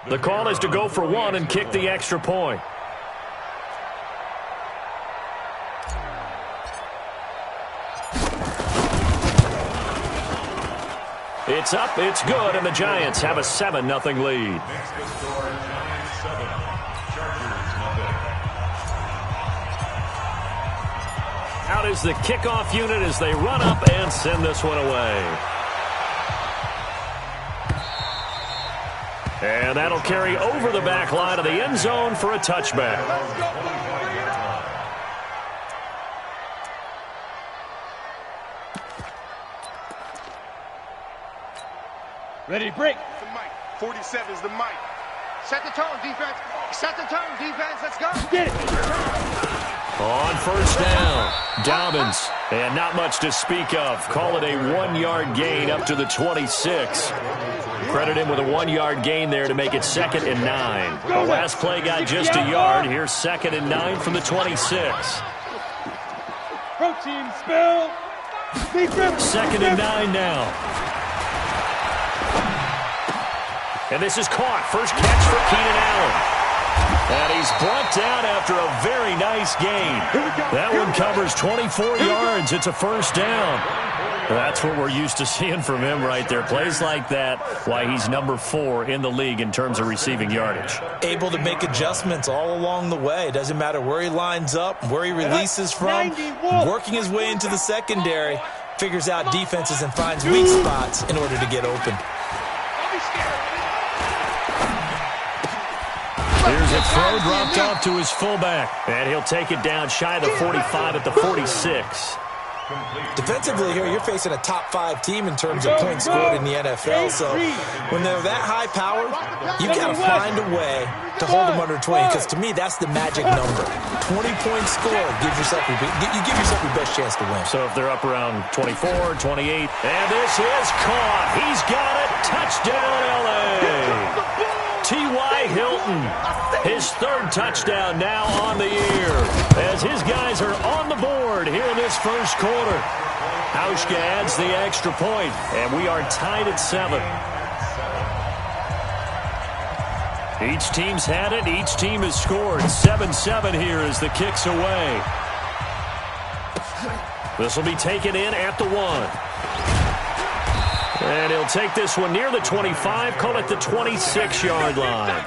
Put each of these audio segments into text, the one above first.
The call is to go for one and kick the extra point. It's up, it's good, and the Giants have a 7-0 lead. Next to score, Giants 7, Chargers 0. Out is the kickoff unit as they run up and send this one away. And that'll carry over the back line of the end zone for a touchback. Ready to break. The mic. 47 is the mic. Set the tone, defense. Set the tone, defense. Let's go. Get it. On first down, Dobbins. And not much to speak of. Call it a 1-yard gain up to the 26. Credit him with a 1-yard gain there to make it 2nd and 9. The last play got just a yard. Here's 2nd and 9 from the 26. Protein spill. 2nd and 9 now. And this is caught. First catch for Keenan Allen. And he's brought down after a very nice gain. That one covers 24 yards. It's a first down. That's what we're used to seeing from him right there. Plays like that, why he's number 4 in the league in terms of receiving yardage. Able to make adjustments all along the way. Doesn't matter where he lines up, where he releases from. Working his way into the secondary. Figures out defenses and finds weak spots in order to get open. Here's a throw dropped off to his fullback. And he'll take it down shy of the 45 at the 46. Defensively here, you're facing a top 5 team in terms of points scored in the NFL. So when they're that high powered, you've got to find a way to hold them under 20. Because to me, that's the magic number. 20 points scored gives yourself your best chance to win. So if they're up around 24, 28. And this is caught. He's got it. Touchdown, L.A. T.Y. Hilton, his 3rd touchdown now on the year as his guys are on the board here in this first quarter. Hauschka adds the extra point, and we are tied at 7. Each team's had it. Each team has scored. 7-7 here as the kick's away. This will be taken in at the 1. And he'll take this one near the 25, call it the 26-yard line.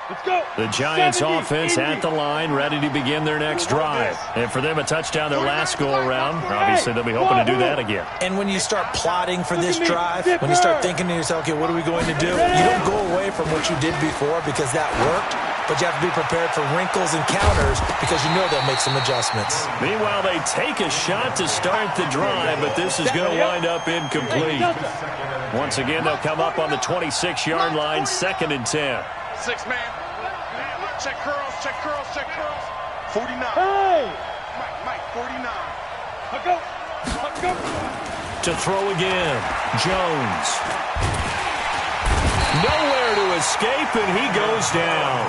Let's go. The Giants offense at the line, ready to begin their next drive. And for them, a touchdown their last go-around. Obviously, they'll be hoping to do that again. And when you start plotting for this drive, when you start thinking to yourself, okay, what are we going to do? You don't go away from what you did before because that worked. But you have to be prepared for wrinkles and counters because you know they'll make some adjustments. Meanwhile, they take a shot to start the drive, but this is going to wind up incomplete. Once again, they'll come up on the 26-yard line, 2nd and 10. 6 man. Check curls, check curls, check curls. 49. Hey! Mike, 49. Let's go. Let's go. To throw again, Jones. Nowhere to escape, and he goes down.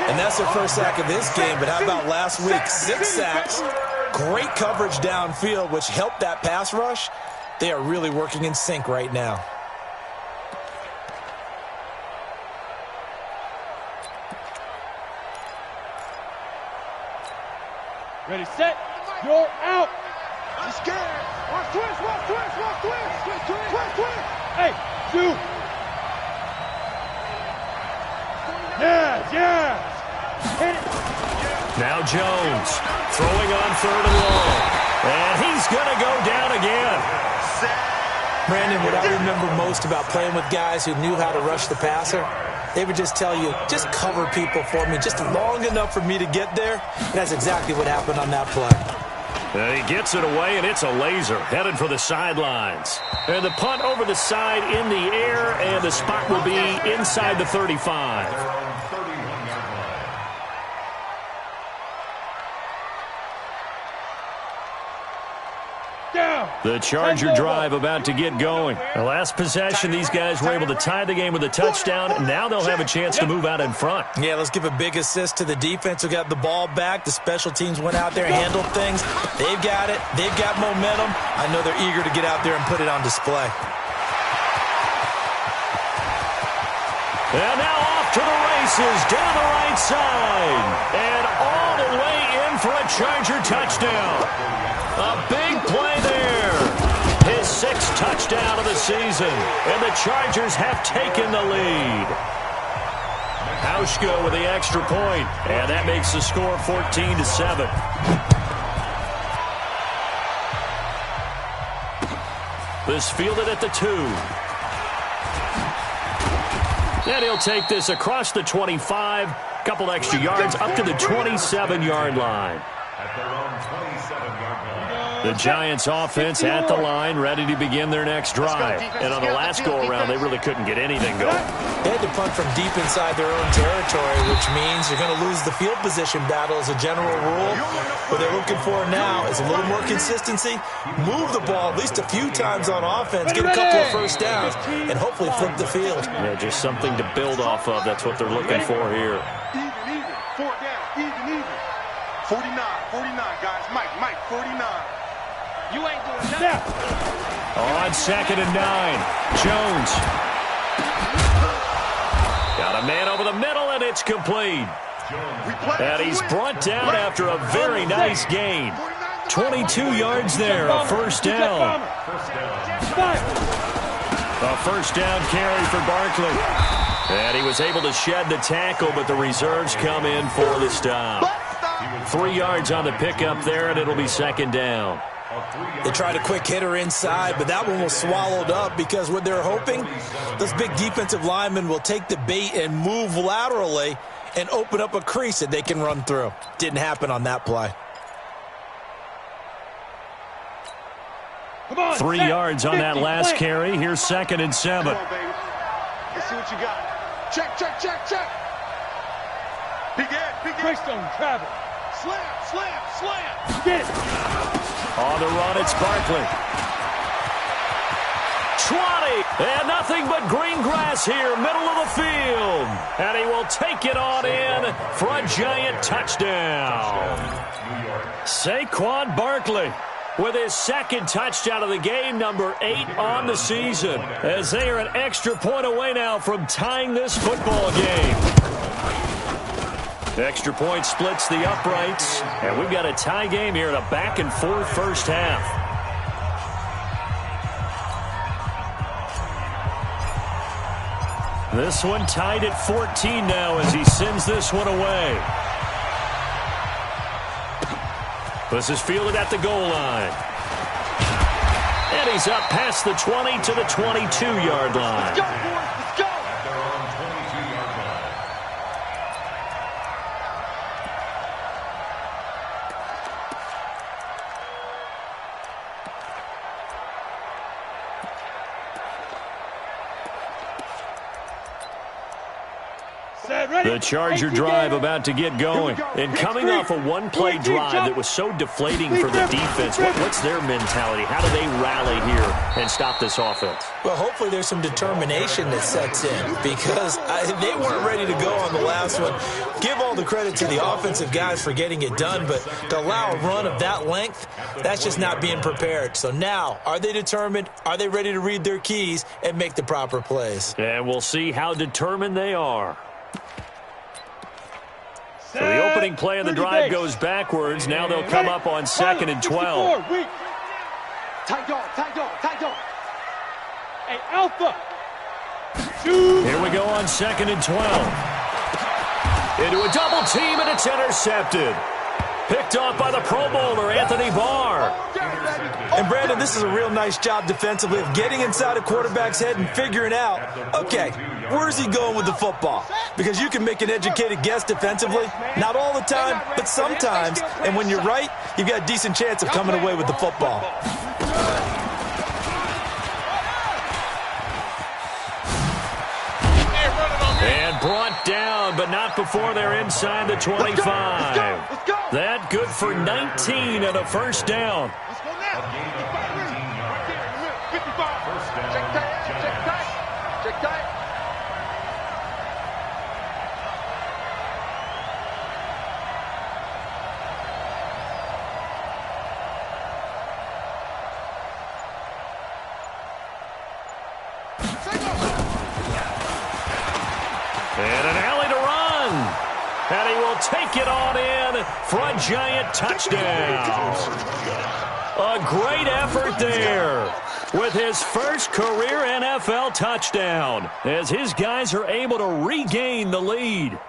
And that's their first sack of this game, but how about last week? 6 sacks, great coverage downfield, which helped that pass rush. They are really working in sync right now. Ready, set. You're out. I'm scared. Walk twist, walk twist, walk twist. Twist, twist, twist, twist. Hey, shoot. Yes. Hit it. Now Jones throwing on 3rd and long. And he's going to go down again. Brandon, what I remember most about playing with guys who knew how to rush the passer, they would just tell you, just cover people for me, just long enough for me to get there. And that's exactly what happened on that play. He gets it away, and it's a laser headed for the sidelines. And the punt over the side in the air, and the spot will be inside the 35. Down. The Charger drive about to get going. The last possession, these guys were able to tie the game with a touchdown, and now they'll have a chance to move out in front. Yeah, let's give a big assist to the defense who got the ball back. The special teams went out there and handled things. They've got it. They've got momentum. I know they're eager to get out there and put it on display. And now off to the races down the right side. And all the way in for a Charger touchdown. A big play there. His 6th touchdown of the season. And the Chargers have taken the lead. Hauschka with the extra point. And that makes the score 14-7. This fielded at the 2. And he'll take this across the 25. Couple extra yards up to the 27-yard line. At their own 27-yard line. The Giants offense at the line, ready to begin their next drive. And on the last go-around, they really couldn't get anything going. They had to punt from deep inside their own territory, which means you're going to lose the field position battle as a general rule. What they're looking for now is a little more consistency, move the ball at least a few times on offense, get a couple of first downs, and hopefully flip the field. Yeah, just something to build off of. That's what they're looking for here. Even. 4 down. Even. 49, guys. Mike, 49. You ain't doing nothing. On 2nd and 9, Jones. Got a man over the middle, and it's complete. And he's brought down after a very nice gain. 22 yards there, a first down. A first down carry for Barkley. And he was able to shed the tackle, but the reserves come in for the stop. 3 yards on the pickup there, and it'll be 2nd down. They tried a quick hitter inside, but that one was swallowed up because what they're hoping, those big defensive linemen will take the bait and move laterally and open up a crease that they can run through. Didn't happen on that play. 3 yards on that last carry. Here's 2nd and 7. Come on, baby. Let's see what you got. Check. Big Greystone travel. Slam. Get it. On the run, it's Barkley. 20, and nothing but green grass here, middle of the field. And he will take it on in for a giant touchdown. Saquon Barkley with his 2nd touchdown of the game, number 8 on the season, as they are an extra point away now from tying this football game. The extra point splits the uprights, and we've got a tie game here in a back-and-forth first half. This one tied at 14 now as he sends this one away. This is fielded at the goal line. And he's up past the 20 to the 22-yard line. Let's go, boys. Let's go. At their own 22-yard line. The Charger drive about to get going. And coming off a one-play drive that was so deflating for the defense, what's their mentality? How do they rally here and stop this offense? Well, hopefully there's some determination that sets in because they weren't ready to go on the last one. Give all the credit to the offensive guys for getting it done, but to allow a run of that length, that's just not being prepared. So now, are they determined? Are they ready to read their keys and make the proper plays? And we'll see how determined they are. So the opening play of the drive goes backwards. Now they'll come up on 2nd and 12. Tight dog. Hey, Alpha. Here we go on 2nd and 12. Into a double team, and it's intercepted. Picked off by the Pro Bowler, Anthony Barr. And, Brandon, this is a real nice job defensively of getting inside a quarterback's head and figuring out, okay, where's he going with the football? Because you can make an educated guess defensively. Not all the time, but sometimes. And when you're right, you've got a decent chance of coming away with the football. And brought down but not before they're inside the 25. Let's go. That good for 19 and a first down. Let's go now. 55. First down, Check tight. Check tight. Check tight. And an alley to run. And he will take it on in for a giant touchdown. A great effort there with his first career NFL touchdown as his guys are able to regain the lead.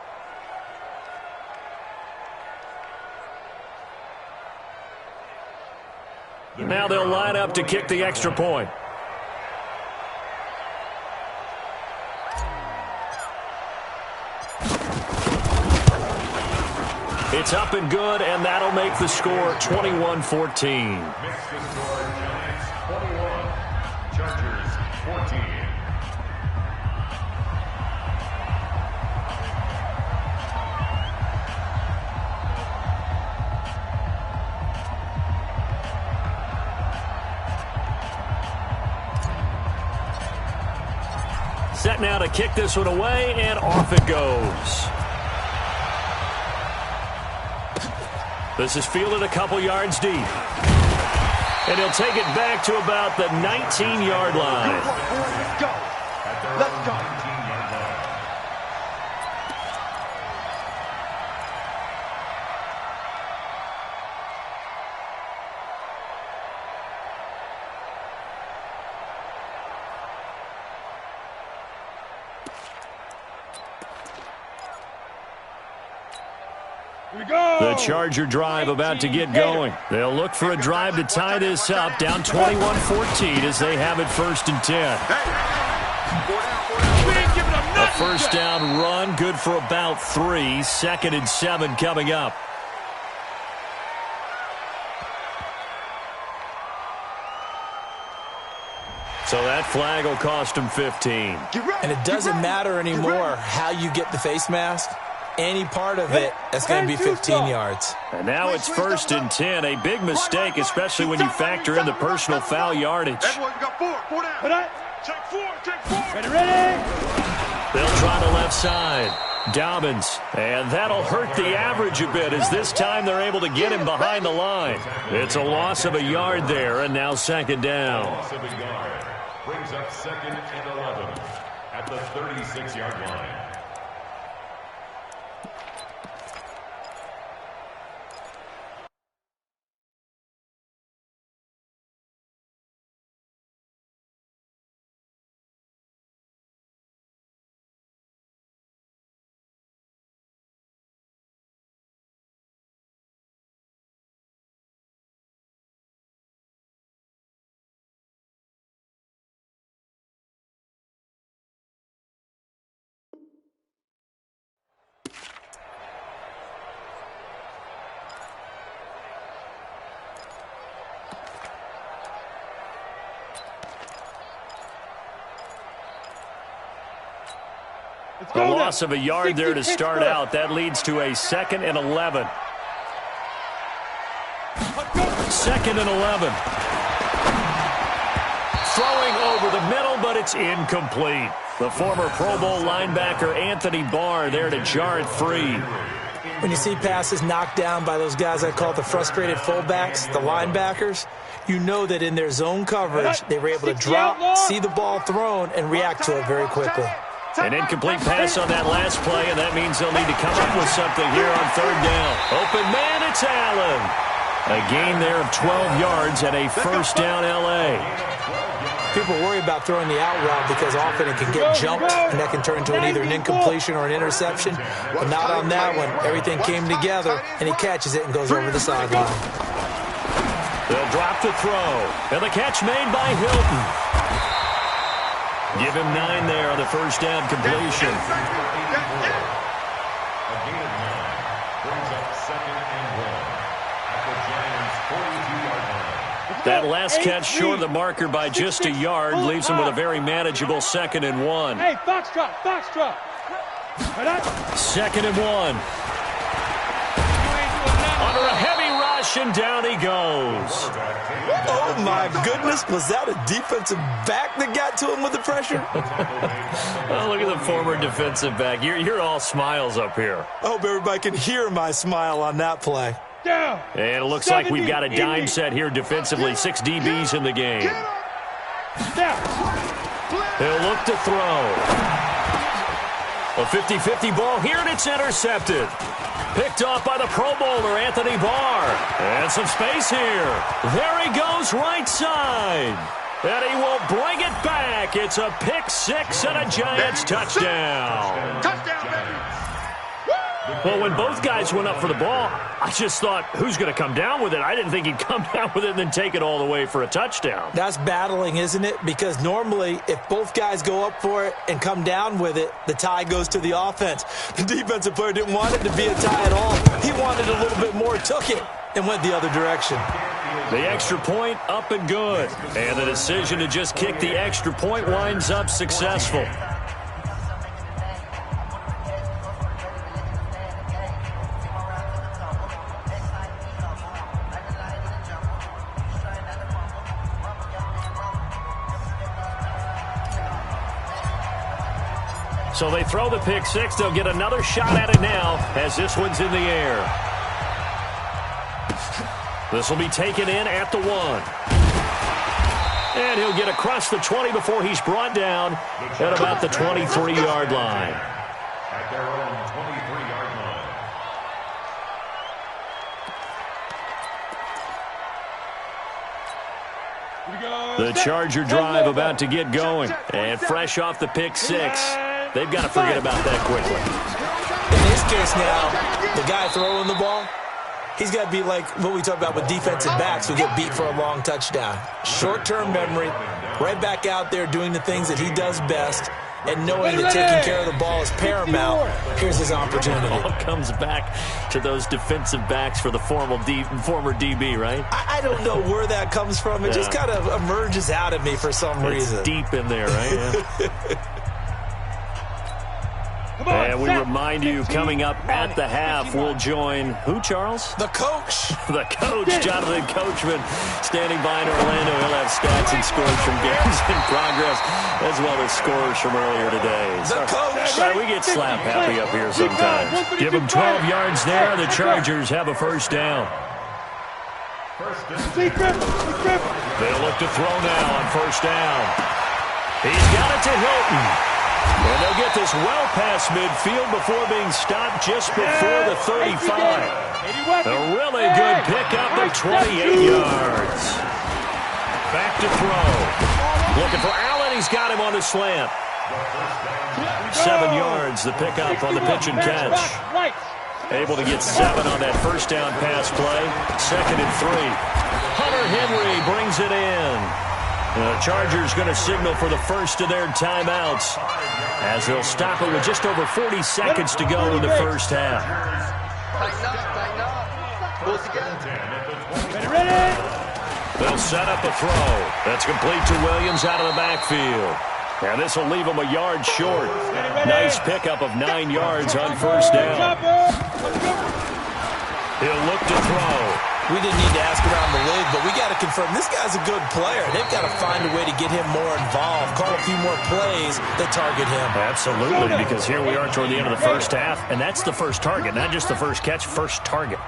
Now they'll line up to kick the extra point. It's up and good, and that'll make the score 21-14. Makes the score Giants 21, Chargers 14. Set now to kick this one away, and off it goes. This is fielded a couple yards deep. And he'll take it back to about the 19-yard line. Let's go. Let's go. The Charger drive about to get going. They'll look for a drive to tie this up, down 21-14 as they have it 1st and 10. A first down run, good for about 3. 2nd and 7 coming up. So that flag will cost him 15. And it doesn't matter anymore how you get the face mask. Any part of it, that's going to be 15 yards. And now it's 1st and 10. A big mistake, especially when you factor in the personal foul yardage. Everyone got 4 down. Check 4. Ready? They'll try the left side. Dobbins. And that'll hurt the average a bit as this time they're able to get him behind the line. It's a loss of a yard there, and now 2nd down. Loss of a yard brings up 2nd and 11 at the 36-yard line. A loss of a yard there to start out. That leads to a 2nd and 11. 2nd and 11. Throwing over the middle, but it's incomplete. The former Pro Bowl linebacker Anthony Barr there to jar it free. When you see passes knocked down by those guys I call the frustrated fullbacks, the linebackers, you know that in their zone coverage, they were able to drop, see the ball thrown, and react to it very quickly. An incomplete pass on that last play, and that means they'll need to come up with something here on 3rd down. Open man, it's Allen. A gain there of 12 yards and a 1st down L.A. People worry about throwing the out route because often it can get jumped, and that can turn into either an incompletion or an interception. But not on that one. Everything came together, and he catches it and goes over the sideline. They'll drop the throw, and the catch made by Hilton. Give him 9 there on the 1st down completion. A gain of 9 brings up 2nd and 1 at the Giants' 42-yard line. That last catch short of the marker by just a yard leaves him with a very manageable 2nd and 1. Hey, Foxtrot. 2nd and 1. Under a heavy rush, and down he goes. Oh, my goodness. Was that a defensive back that got to him with the pressure? Oh, look at the former defensive back. You're all smiles up here. I hope everybody can hear my smile on that play. Down. And it looks like we've got a dime set here defensively. 6 DBs in the game. Down. He'll look to throw. A 50-50 ball here, and it's intercepted. Picked off by the Pro Bowler, Anthony Barr. And some space here. There he goes, right side. And he will bring it back. It's a pick 6 and a Giants touchdown. Touchdown, baby. Well, when both guys went up for the ball, I just thought, who's going to come down with it? I didn't think he'd come down with it and then take it all the way for a touchdown. That's battling, isn't it? Because normally, if both guys go up for it and come down with it, the tie goes to the offense. The defensive player didn't want it to be a tie at all. He wanted a little bit more, took it, and went the other direction. The extra point up and good. And the decision to just kick the extra point winds up successful. So they throw the pick 6. They'll get another shot at it now as this one's in the air. This will be taken in at the 1. And he'll get across the 20 before he's brought down at about the 23-yard line. At their own 23-yard line. The Charger drive about to get going. And fresh off the pick 6. They've got to forget about that quickly. In his case now, the guy throwing the ball, he's got to be like what we talk about with defensive backs who get beat for a long touchdown. Short-term memory, right back out there doing the things that he does best, and knowing that taking care of the ball is paramount. Here's his opportunity. It all comes back to those defensive backs for the former DB, right? I don't know where that comes from. It just kind of emerges out of me for some reason. It's deep in there, right? Yeah. And we remind you, coming up at the half, we'll join who, Charles? The coach. The coach, Jonathan Coachman, standing by in Orlando. He'll have stats and scores from games in progress, as well as scores from earlier today. The coach. Sorry, we get slap happy up here sometimes. Give them 12 yards there. The Chargers have a first down. They'll look to throw now on first down. He's got it to Hilton. And they'll get this well past midfield before being stopped just before the 35. A really good pickup of 28 yards. Back to throw. Looking for Allen. He's got him on the slant. 7 yards, the pickup on the pitch and catch. Able to get 7 on that first down pass play. 2nd and 3. Hunter Henry brings it in. The Chargers going to signal for the first of their timeouts as they'll stop it with just over 40 seconds to go in the first half. They'll set up a throw. That's complete to Williams out of the backfield. And this will leave him a yard short. Nice pickup of 9 yards on first down. He'll look to throw. We didn't need to ask around the league, but we got to confirm this guy's a good player. They've got to find a way to get him more involved, call a few more plays that target him. Absolutely, because here we are toward the end of the first half, and that's the first target, not just the first catch, first target.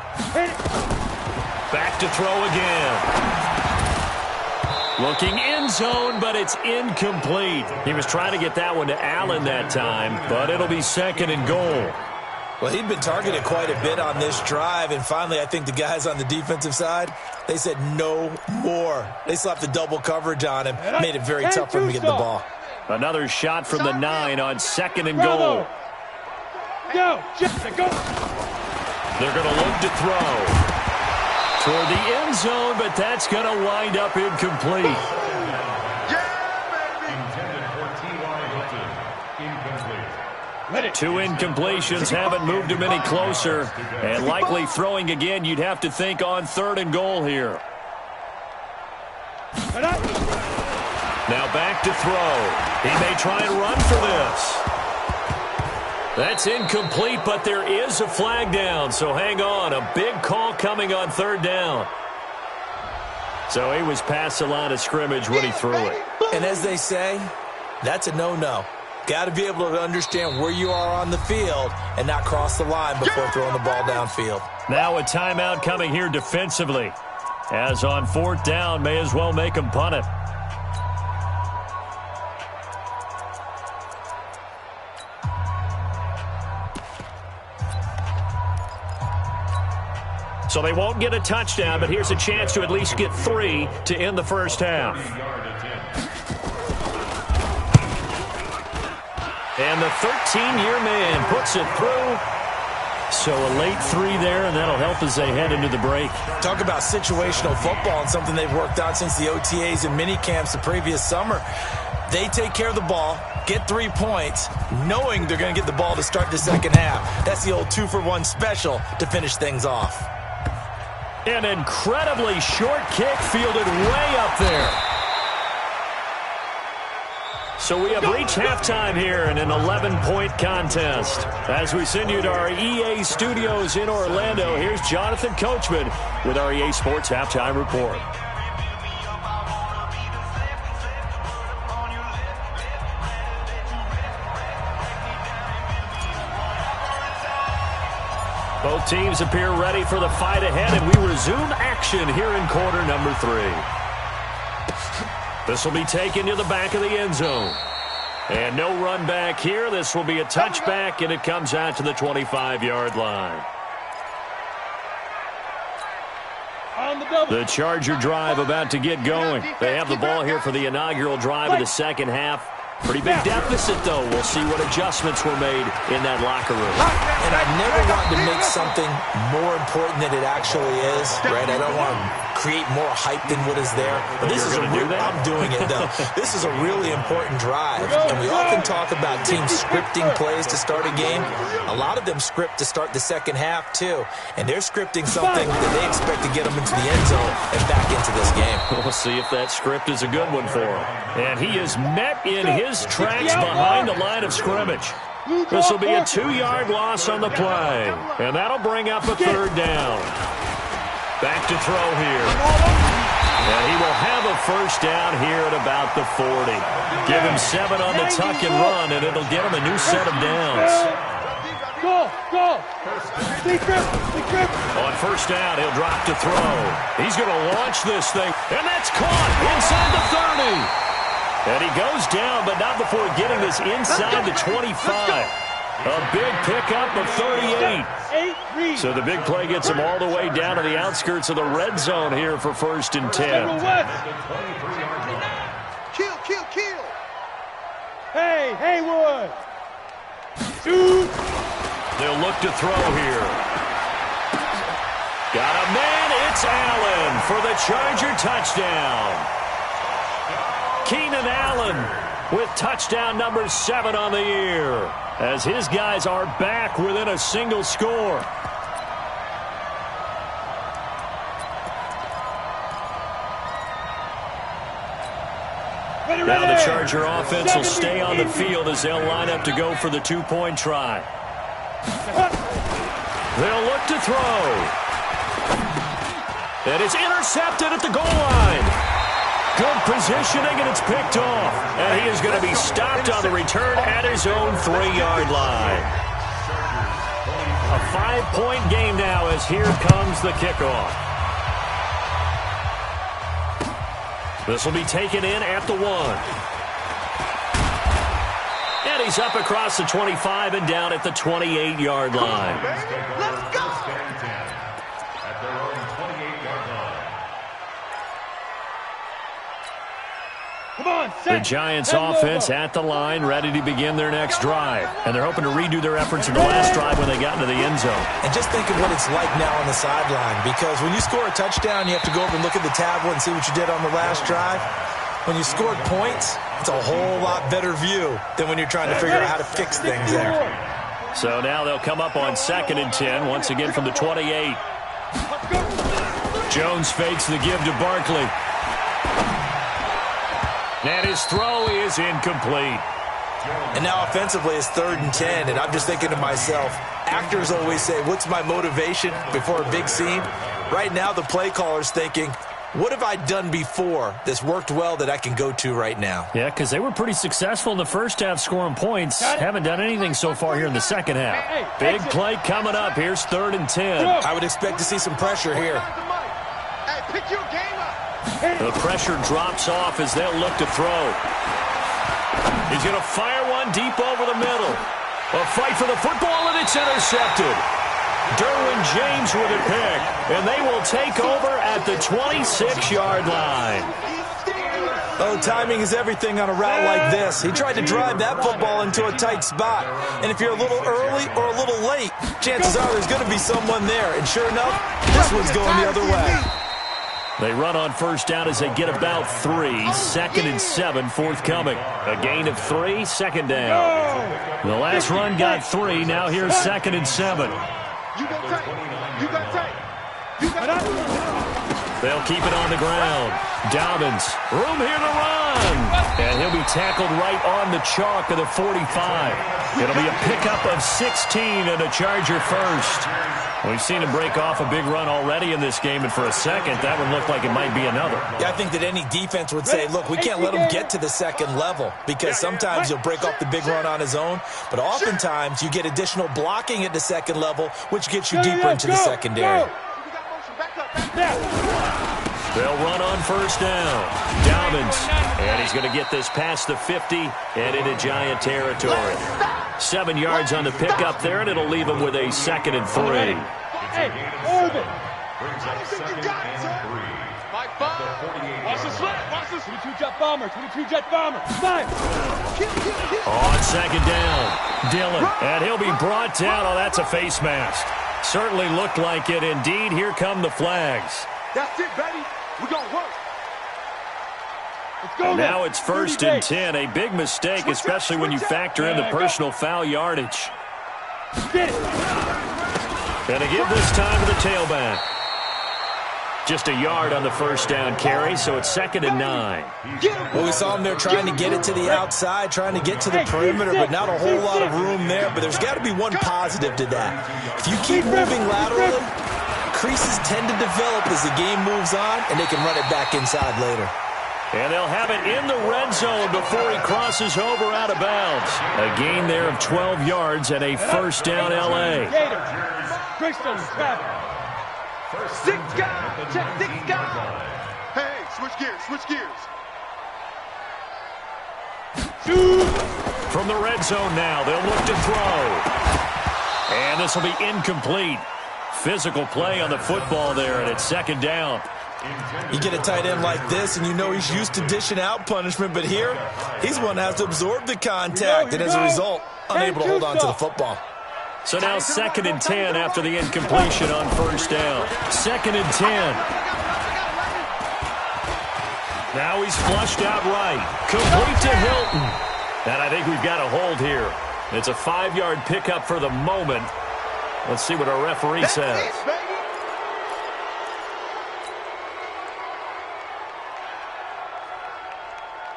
Back to throw again. Looking end zone, but it's incomplete. He was trying to get that one to Allen that time, but it'll be 2nd and goal. Well, he'd been targeted quite a bit on this drive, and finally I think the guys on the defensive side, they said no more. They slapped the double coverage on him, made it very tough for him to get the ball. Another shot from the 9 on 2nd and goal. Go. They're going to look to throw toward the end zone, but that's going to wind up incomplete. Two incompletions haven't moved him any closer. And likely throwing again, you'd have to think on 3rd and goal here. Now back to throw. He may try and run for this. That's incomplete, but there is a flag down, so hang on. A big call coming on third down. So he was past the line of scrimmage when he threw it. And as they say, that's a no-no. Got to be able to understand where you are on the field and not cross the line before throwing the ball downfield. Now a timeout coming here defensively. As on fourth down, may as well make him punt it. So they won't get a touchdown, but here's a chance to at least get 3 to end the first half. And the 13-year man puts it through. So a late 3 there, and that'll help as they head into the break. Talk about situational football and something they've worked on since the OTAs and mini camps the previous summer. They take care of the ball, get 3 points, knowing they're going to get the ball to start the second half. That's the old 2-for-1 special to finish things off. An incredibly short kick fielded way up there. So we have reached halftime here in an 11-point contest. As we send you to our EA studios in Orlando, here's Jonathan Coachman with our EA Sports Halftime Report. Both teams appear ready for the fight ahead, and we resume action here in quarter number 3. This will be taken to the back of the end zone. And no run back here. This will be a touchback, and it comes out to the 25-yard line. The Charger drive about to get going. They have the ball here for the inaugural drive of the second half. Pretty big deficit, though. We'll see what adjustments were made in that locker room. And I never wanted to make something more important than it actually is, right? I don't want to create more hype than what is there. But this is I'm doing it, though. This is a really important drive. And we often talk about teams scripting plays to start a game. A lot of them script to start the second half, too. And they're scripting something that they expect to get them into the end zone and back into this game. We'll see if that script is a good one for him. And he is met in his tracks behind the line of scrimmage. This will be a 2-yard loss on the play. And that'll bring up a third down. Back to throw here. And he will have a first down here at about the 40. Give him 7 on the tuck and run, and it'll get him a new set of downs. Go! On first down, he'll drop to throw. He's going to launch this thing. And that's caught inside the 30. And he goes down, but not before getting this inside the 25. A big pickup of 38. So the big play gets him all the way down to the outskirts of the red zone here for 1st and 10. Kill. Hey, Haywood. Shoot. They'll look to throw here. Got a man. It's Allen for the Charger touchdown. Keenan Allen with touchdown number 7 on the year, as his guys are back within a single score. Now the Charger offense will stay on the field as they'll line up to go for the 2-point try. They'll look to throw. And it's intercepted at the goal line. Good positioning, and it's picked off. And he is going to be stopped on the return at his own 3-yard line. A 5-point game now as here comes the kickoff. This will be taken in at the 1. And he's up across the 25 and down at the 28-yard line. Let's go! At their own 28-yard line. Come on, The Giants offense at the line, ready to begin their next drive. And they're hoping to redo their efforts in the last drive when they got into the end zone. And just think of what it's like now on the sideline, because when you score a touchdown, you have to go over and look at the tablet and see what you did on the last drive. When you scored points, it's a whole lot better view than when you're trying to figure out how to fix things there. So now they'll come up on 2nd and 10, once again from the 28. Jones fakes the give to Barkley. And his throw is incomplete. And now offensively it's 3rd and 10, and I'm just thinking to myself, actors always say, what's my motivation before a big scene? Right now the play caller's thinking, what have I done before that's worked well that I can go to right now? Yeah, because they were pretty successful in the first half scoring points. Haven't done anything so far here in the second half. Big play coming up. Here's 3rd and 10. I would expect to see some pressure here. Hey, pick your game up. The pressure drops off as they'll look to throw. He's going to fire one deep over the middle. A fight for the football, and it's intercepted. Derwin James with a pick, and they will take over at the 26-yard line. Oh, timing is everything on a route like this. He tried to drive that football into a tight spot. And if you're a little early or a little late, chances are there's going to be someone there. And sure enough, this one's going the other way. They run on first down as they get about 3. 2nd and 7 forthcoming. A gain of 3, 2nd down. The last run got 3. Now here's 2nd and 7. You got tape. You got tape. You got tape. They'll keep it on the ground. Dobbins, room here to run. And he'll be tackled right on the chalk of the 45. It'll be a pickup of 16 and a Charger first. We've seen him break off a big run already in this game, and for a second, that one looked like it might be another. Yeah, I think that any defense would say, look, we can't let him get to the second level because sometimes he'll break off the big run on his own, but oftentimes you get additional blocking at the second level, which gets you deeper into the secondary. They'll run on first down. Dobbins, and he's going to get this past the 50 and into Giant territory. 7 yards on the pickup there, and it'll leave him with a 2nd and 3. Hey, Orbit. Brings up 2nd and 3. Watch this slap. Watch this. 22 jet bomber. 22 jet bomber. 5. On 2nd down, Dillon, and he'll be brought down. Oh, that's a face mask. Certainly looked like it. Indeed, here come the flags. That's it, baby. We're going to work. Let's go Now it's 1st and 10. A big mistake, especially when you factor in the personal foul yardage. Get it. And to give this time to the tailback. Just a yard on the first down carry, so it's 2nd and 9. Well, we saw him there trying to get it to the outside, trying to get to the perimeter, but not a whole lot of room there. But there's got to be one positive to that. If you keep moving laterally, creases tend to develop as the game moves on, and they can run it back inside later. And they'll have it in the red zone before he crosses over out of bounds. A gain there of 12 yards and a first down L.A. Brixton, traffic. 6 guys. Check 6 guys. Hey, switch gears. Switch gears. Shoot. From the red zone now, they'll look to throw. And this will be incomplete. Physical play on the football there, and it's 2nd down. You get a tight end like this, and you know he's used to dishing out punishment, but here, he's one that has to absorb the contact, and as a result, unable to hold on to the football. So now 2nd and 10 after the incompletion on first down. 2nd and 10. Now he's flushed out right. Complete to Hilton. And I think we've got a hold here. It's a 5-yard pickup for the moment. Let's see what our referee says.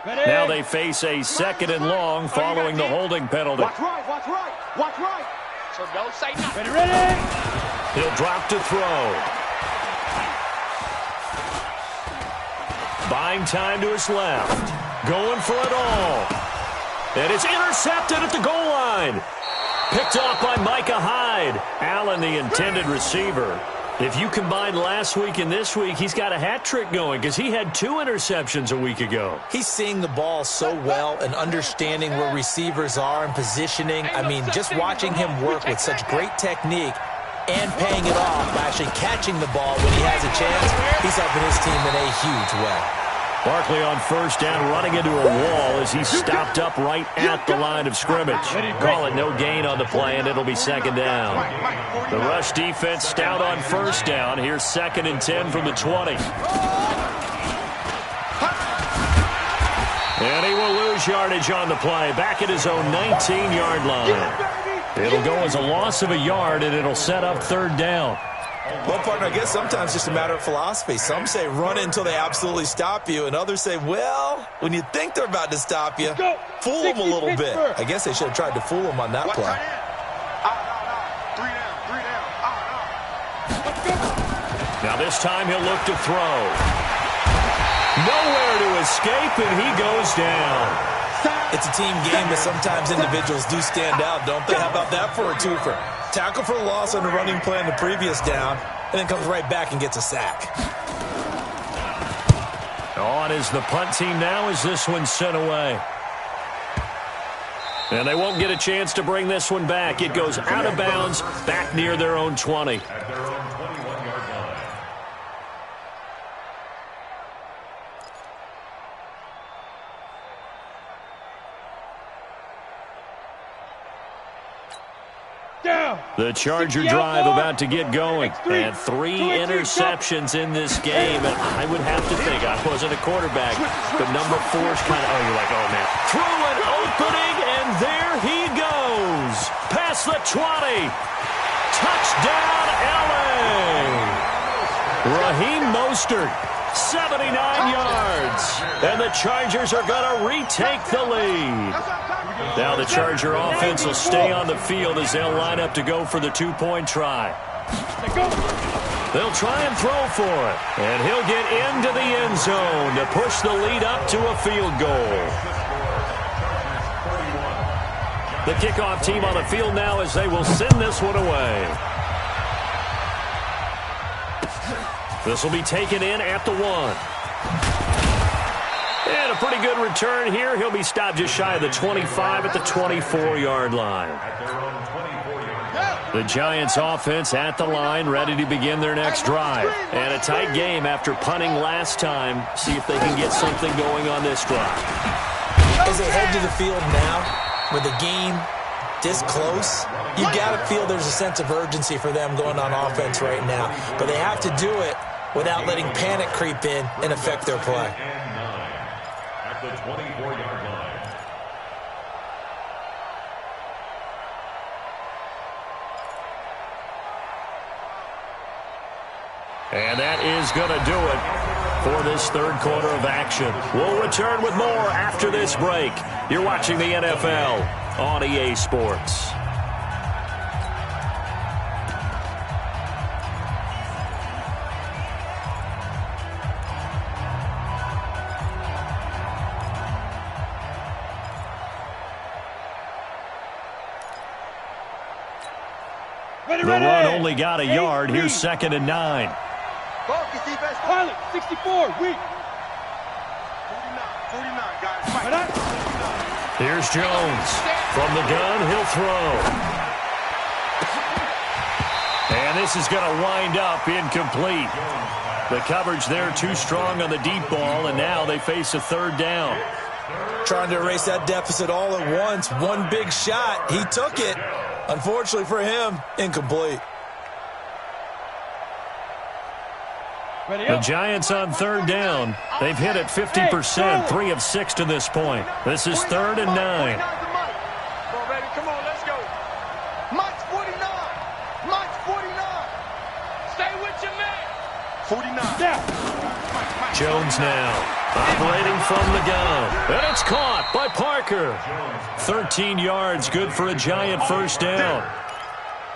Now they face a 2nd and long following the holding penalty. Watch right, watch right, watch right. So don't say nothing. Ready? He'll drop to throw. Buying time to his left. Going for it all. And it's intercepted at the goal line. Picked off by Micah Hyde. Allen, the intended receiver. If you combine last week and this week, he's got a hat trick going because he had 2 interceptions a week ago. He's seeing the ball so well and understanding where receivers are and positioning. I mean, just watching him work with such great technique and paying it off by actually catching the ball when he has a chance, he's helping his team in a huge way. Barkley on first down, running into a wall as he's stopped up right at the line of scrimmage. Call it no gain on the play, and it'll be 2nd down. The rush defense stout on first down. Here's 2nd and 10 from the 20. And he will lose yardage on the play, back at his own 19-yard line. It'll go as a loss of a yard, and it'll set up 3rd down. Well, partner, I guess sometimes it's just a matter of philosophy. Some say run until they absolutely stop you, and others say, well, when you think they're about to stop you, fool them a little bit. I guess they should have tried to fool them on that play. Now this time he'll look to throw. Nowhere to escape, and he goes down. It's a team game, but sometimes individuals do stand out, don't they? How about that for a twofer? Tackle for loss on the running play on the previous down, and then comes right back and gets a sack. On is the punt team now as this one's sent away. And they won't get a chance to bring this one back. It goes out of bounds, back near their own 20. At their own 21-yard line. The Charger drive about to get going. And 3 interceptions in this game. And I would have to think, I wasn't a quarterback, but number 4's kind of, you're like, oh, man. Through an opening, and there he goes. Past the 20. Touchdown, LA. Raheem Mostert, 79 yards. And the Chargers are going to retake the lead. Now the Charger offense will stay on the field as they'll line up to go for the 2-point try. They'll try and throw for it. And he'll get into the end zone to push the lead up to a field goal. The kickoff team on the field now as they will send this one away. This will be taken in at the 1. And a pretty good return here. He'll be stopped just shy of the 25 at the 24-yard line. The Giants offense at the line, ready to begin their next drive. And a tight game after punting last time. See if they can get something going on this drive. As they head to the field now, with the game this close, you got to feel there's a sense of urgency for them going on offense right now. But they have to do it without letting panic creep in and affect their play. At the 24-yard line. And that is going to do it for this third quarter of action. We'll return with more after this break. You're watching the NFL on EA Sports. The run only got a yard. Here's 2nd and 9. Focus, defense. Pilot, 64, weak. 49, guys. Here's Jones. From the gun, he'll throw. And this is going to wind up incomplete. The coverage there too strong on the deep ball, and now they face a 3rd down. Trying to erase that deficit all at once. One big shot. He took it. Unfortunately for him, incomplete. The Giants on 3rd down. They've hit it 50%, 3 of 6 to this point. This is 3rd and 9. Come on, baby. Come on, let's go. Mike's 49. Mike's 49. Stay with your man. 49. Yeah. Jones now operating from the gun. And it's caught by Parker. 13 yards, good for a Giant first down.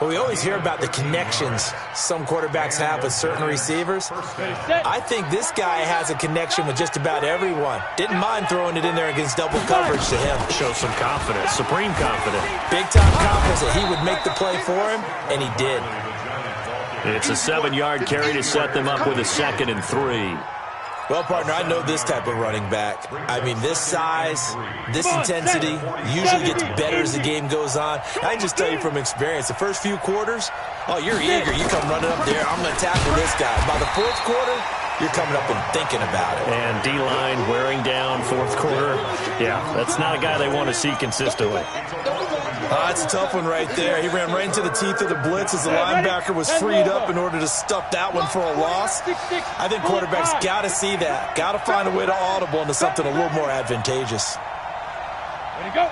Well, we always hear about the connections some quarterbacks have with certain receivers. I think this guy has a connection with just about everyone. Didn't mind throwing it in there against double coverage to him. Show some confidence, supreme confidence. Big-time confidence that he would make the play for him, and he did. It's a 7-yard carry to set them up with a 2nd and 3. Well, partner, I know this type of running back. I mean, this size, this intensity usually gets better as the game goes on. I can just tell you from experience, the first few quarters, oh, you're eager. You come running up there, I'm going to tackle this guy. By the 4th quarter, you're coming up and thinking about it. And D-line wearing down 4th quarter. Yeah, that's not a guy they want to see consistently. That's a tough one right there. He ran right into the teeth of the blitz as the linebacker was freed up in order to stuff that one for a loss. I think quarterbacks got to see that. Got to find a way to audible into something a little more advantageous. Ready to go.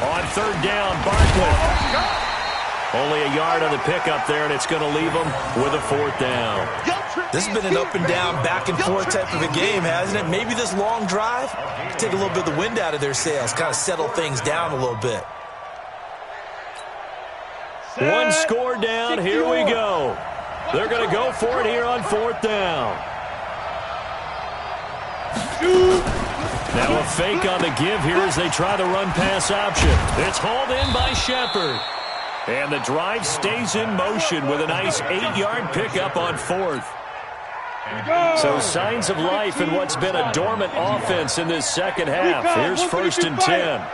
On 3rd down, Barkley. Only a yard on the pickup there, and it's going to leave them with a 4th down. This has been an up and down, back and forth type of a game, hasn't it? Maybe this long drive take a little bit of the wind out of their sails, kind of settle things down a little bit. One score down. Here we go. They're going to go for it here on 4th down. Now a fake on the give here as they try the run-pass option. It's hauled in by Shepard. And the drive stays in motion with a nice 8-yard pickup on 4th. So signs of life in what's been a dormant offense in this second half. Here's 1st and 10.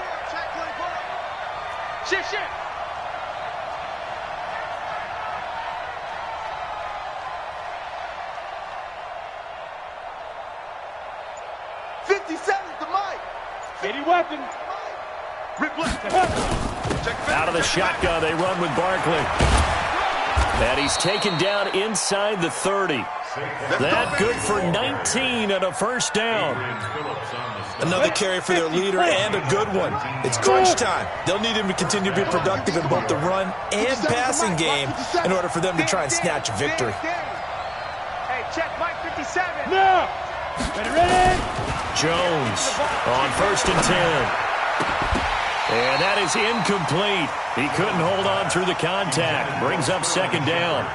Shit. 57's the mic. Any weapon. Rip left. Out of the shotgun, they run with Barkley. And he's taken down inside the 30. That good for 19 and a 1st down. Another carry for their leader and a good one. It's crunch time. They'll need him to continue to be productive in both the run and passing game in order for them to try and snatch a victory. Hey, check Mike 57. No. Ready. Jones on 1st and 10. And that is incomplete. He couldn't hold on through the contact. Brings up 2nd down.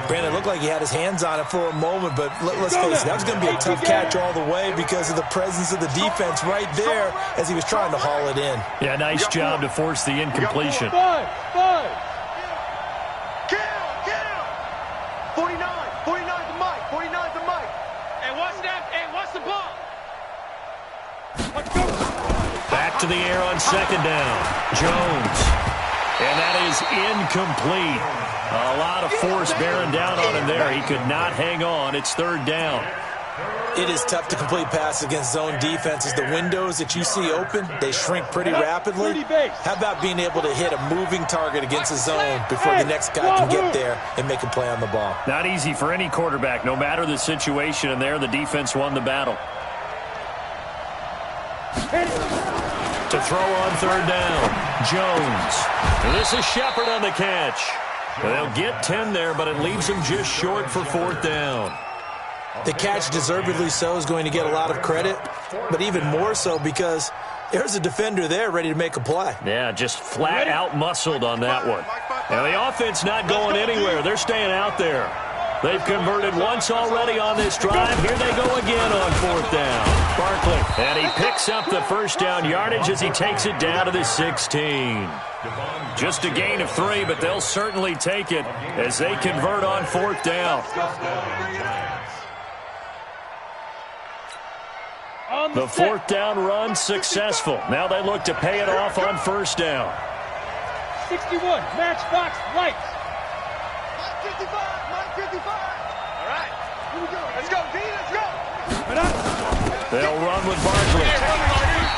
Brandon, it looked like he had his hands on it for a moment, but let's face it, that was going to be a tough catch all the way because of the presence of the defense right there as he was trying to haul it in. Yeah, nice job to force the incompletion. 5. Get him. 49 the mic. 49 the mic. And what's that? And what's the ball? Let's go. Back to the air on 2nd down. Jones. And that is incomplete. A lot of force bearing down on him there. He could not hang on. It's 3rd down. It is tough to complete passes against zone defenses. The windows that you see open, they shrink pretty rapidly. How about being able to hit a moving target against a zone before the next guy can get there and make a play on the ball? Not easy for any quarterback, no matter the situation. And there, the defense won the battle. To throw on 3rd down, Jones. And this is Shepard on the catch. They'll get 10 there, but it leaves them just short for 4th down. The catch, deservedly so, is going to get a lot of credit, but even more so because there's a defender there ready to make a play. Yeah, just flat out muscled on that one. Now the offense not going anywhere. They're staying out there. They've converted once already on this drive. Here they go again on 4th down. Barkley, and he picks up the 1st down yardage as he takes it down to the 16. Just a gain of 3, but they'll certainly take it as they convert on 4th down. The 4th down run successful. Now they look to pay it off on 1st down. 61, matchbox lights. Mike 55. All right. Here we go. Let's go, D. Let's go. They'll run with Barkley.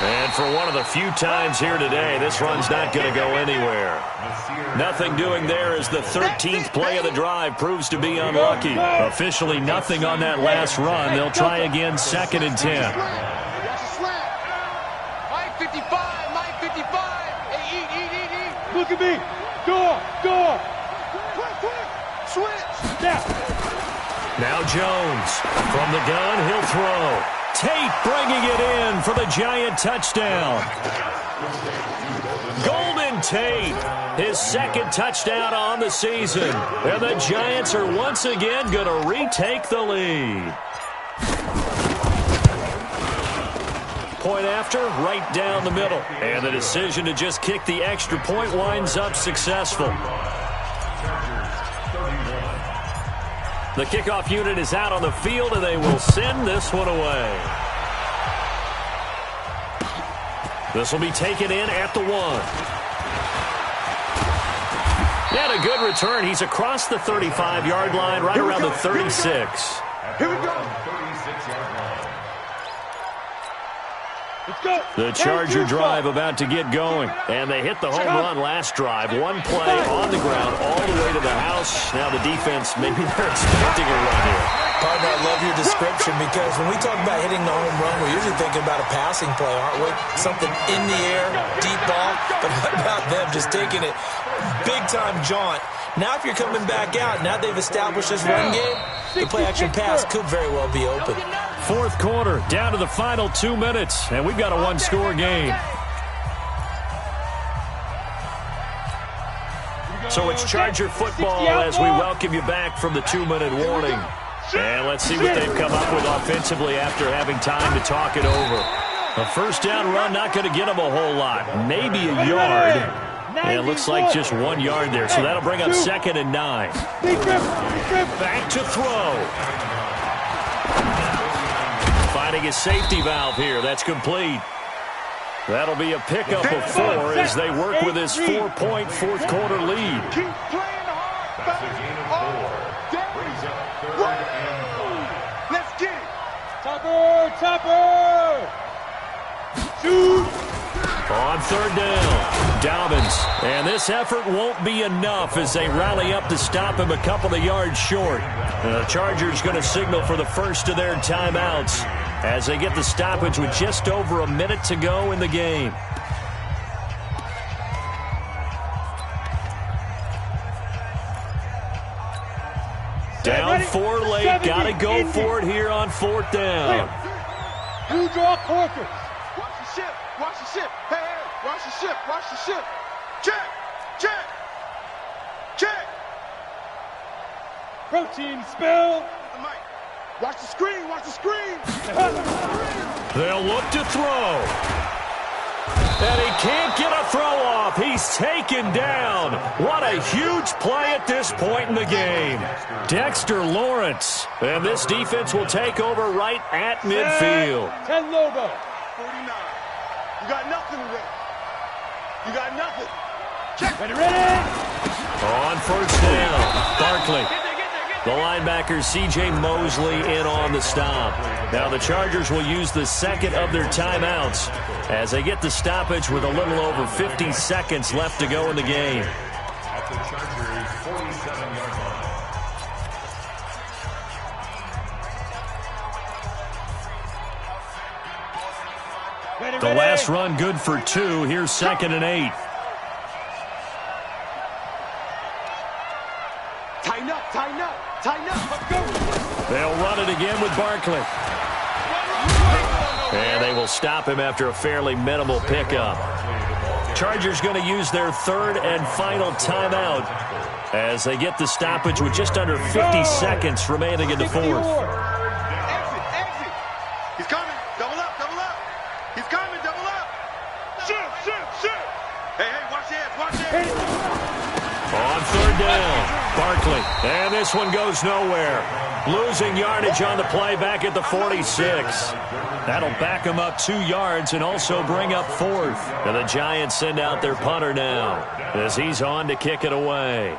And for one of the few times here today, this run's not going to go anywhere. Nothing doing there as the 13th play of the drive proves to be unlucky. Officially nothing on that last run. They'll try again 2nd and 10. Mike 55. Mike 55. Hey, eat. Look at me. Door. Quick. Switch. Now Jones. From the gun, he'll throw. Tate bringing it in for the Giant touchdown. Golden Tate, his 2nd touchdown on the season. And the Giants are once again going to retake the lead. Point after, right down the middle. And the decision to just kick the extra point winds up successful. The kickoff unit is out on the field, and they will send this one away. This will be taken in at the 1. And a good return. He's across the 35-yard line, right around the 36. Here we go. Let's go. The Charger drive about to get going. And they hit the home run last drive. One play on the ground all the way to the house. Now the defense, maybe they're expecting a run here. Partner, I love your description because when we talk about hitting the home run, we're usually thinking about a passing play, aren't we? Something in the air, deep ball. But what about them just taking it big-time jaunt? Now if you're coming back out, now they've established this run game, the play-action pass could very well be open. Fourth quarter, down to the final 2 minutes, and we've got a one-score game. So it's Charger football as we welcome you back from the 2-minute warning. And let's see what they've come up with offensively after having time to talk it over. A first down run, not going to get them a whole lot. Maybe a yard. And it looks like just 1 yard there. So that'll bring up 2nd and 9. Back to throw. Finding a safety valve here. That's complete. That'll be a pickup of 4 as they work with this 4-point fourth quarter lead. Keep playing hard. That's a gain of 4. Brings up 3rd and 5. Let's get it. Topper. Shoot. On 3rd down, Dobbins. And this effort won't be enough as they rally up to stop him a couple of yards short. The Chargers going to signal for the first of their timeouts as they get the stoppage with just over a minute to go in the game. Down 4 late, got to go for it here on 4th down. You draw corkers. Watch the ship. Watch the ship. Hey, watch the ship. Watch the ship. Check. Protein spill. Watch the screen. Watch the screen. They'll look to throw. And he can't get a throw off. He's taken down. What a huge play at this point in the game. Dexter Lawrence. And this defense will take over right at midfield. 10 Lobo. 49. You got nothing today. You got nothing. Check. Ready. On 1st down, Barkley. The linebacker, C.J. Mosley, in on the stop. Now the Chargers will use the 2nd of their timeouts as they get the stoppage with a little over 50 seconds left to go in the game. At the Chargers' 47-yard line. The last run good for 2. Here's 2nd and 8. Tighten up. Let's go. They'll run it again with Barkley. And they will stop him after a fairly minimal pickup. Chargers going to use their 3rd and final timeout as they get the stoppage with just under 50 seconds remaining in the 4th. Exit. He's coming. Double up. He's coming. Double up. Shoot. Hey, watch your head. On 3rd down, Barkley. And this one goes nowhere. Losing yardage on the play back at the 46. That'll back him up 2 yards and also bring up 4th. And the Giants send out their punter now as he's on to kick it away.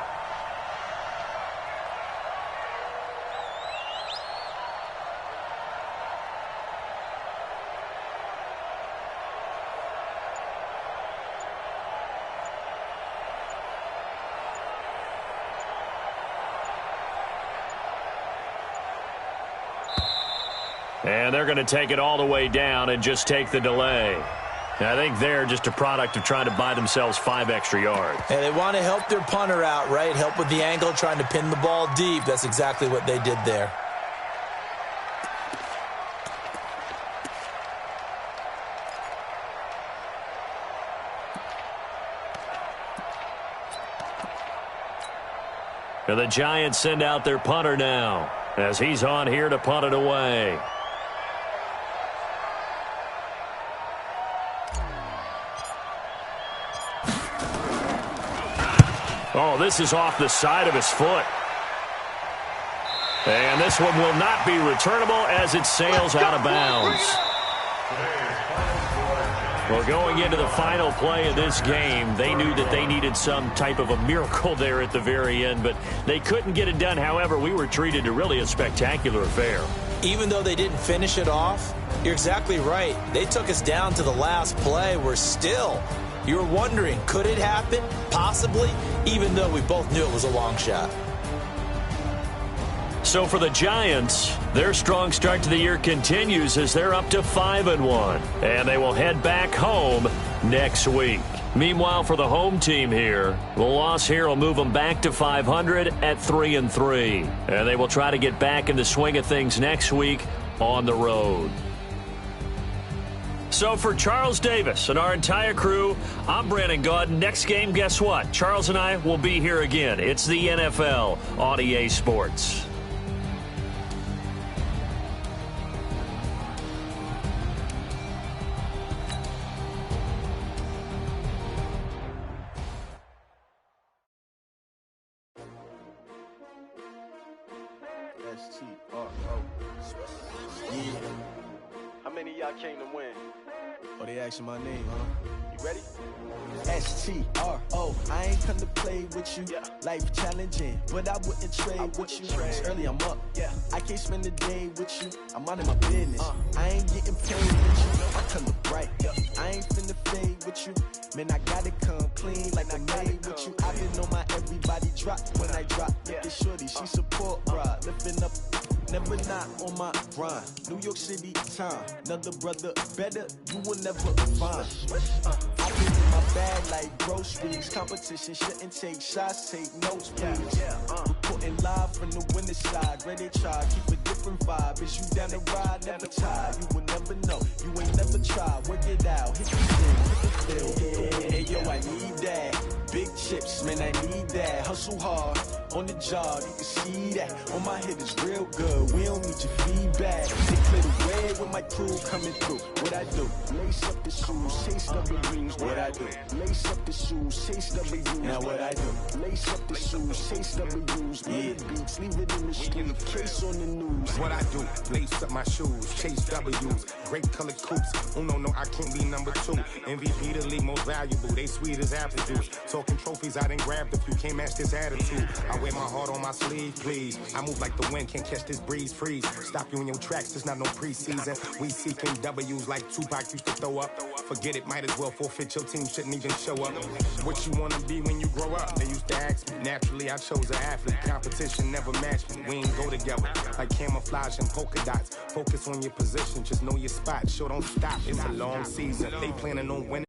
And they're going to take it all the way down and just take the delay. And I think they're just a product of trying to buy themselves 5 extra yards. And they want to help their punter out, right? Help with the angle, trying to pin the ball deep. That's exactly what they did there. And the Giants send out their punter now as he's on here to punt it away. Oh, this is off the side of his foot. And this one will not be returnable as it sails out of bounds. Well, going into the final play of this game, they knew that they needed some type of a miracle there at the very end, but they couldn't get it done. However, we were treated to really a spectacular affair. Even though they didn't finish it off, you're exactly right. They took us down to the last play. We're still... You were wondering, could it happen? Possibly, even though we both knew it was a long shot. So for the Giants, their strong start to the year continues as they're up to 5-1. And they will head back home next week. Meanwhile, for the home team here, the loss here will move them back to 500 at 3-3. And they will try to get back in the swing of things next week on the road. So for Charles Davis and our entire crew, I'm Brandon Gaudin. Next game, guess what? Charles and I will be here again. It's the NFL on EA Sports. How many of y'all came to win? Oh, they asking my name, huh? You ready? S-T-R-O, I ain't come to play with you. Yeah. Life challenging, but I wouldn't trade with you. It's early, I'm up. Yeah. I can't spend the day with you. I'm out of my business. I ain't getting paid with you. I color bright. I ain't finna fade with you. Man, I gotta come clean like I made with you. I've been on my everybody drop when I drop. Look at shorty, she support ride. Lifting up, never not on my grind. New York City time, another brother better, you will never find. I been in my bag like groceries. Competition shouldn't take shots, take notes, please. Reporting live from the winning side. Ready to try, keep a different vibe. Is you down the ride, never tired. You will never know, you ain't never tried. Work it out, hit the thing, hit the field. Hey yo, I need that. Big chips, man, I need that. Hustle hard on the job, you can see that. On my head is real good, we don't need your feedback. They clear the way with my crew coming through. What I do? Lace up the shoes, chase W's. What I do? Lace up the shoes, chase W's. Now what I do? Lace up the shoes, chase W's. Yeah, beats, leave it in the street, case on the news. What I do? Lace up my shoes, chase W's. Great colored coops. Oh no, I can't be number 2. MVP the league most valuable. They sweet as apple juice. Talking trophies, I done grabbed a few. Can't match this attitude. I wear my heart on my sleeve, please. I move like the wind, can't catch this breeze, freeze. Stop you in your tracks, there's not no preseason. We seeking W's like Tupac used to throw up. Forget it, might as well forfeit, your team shouldn't even show up. What you wanna be when you grow up? They used to ask me. Naturally, I chose an athlete. Competition never matched me. We ain't go together. Like camouflage and polka dots. Focus on your position, just know your spot. Sure, don't stop, it's a long season. They planning on winning.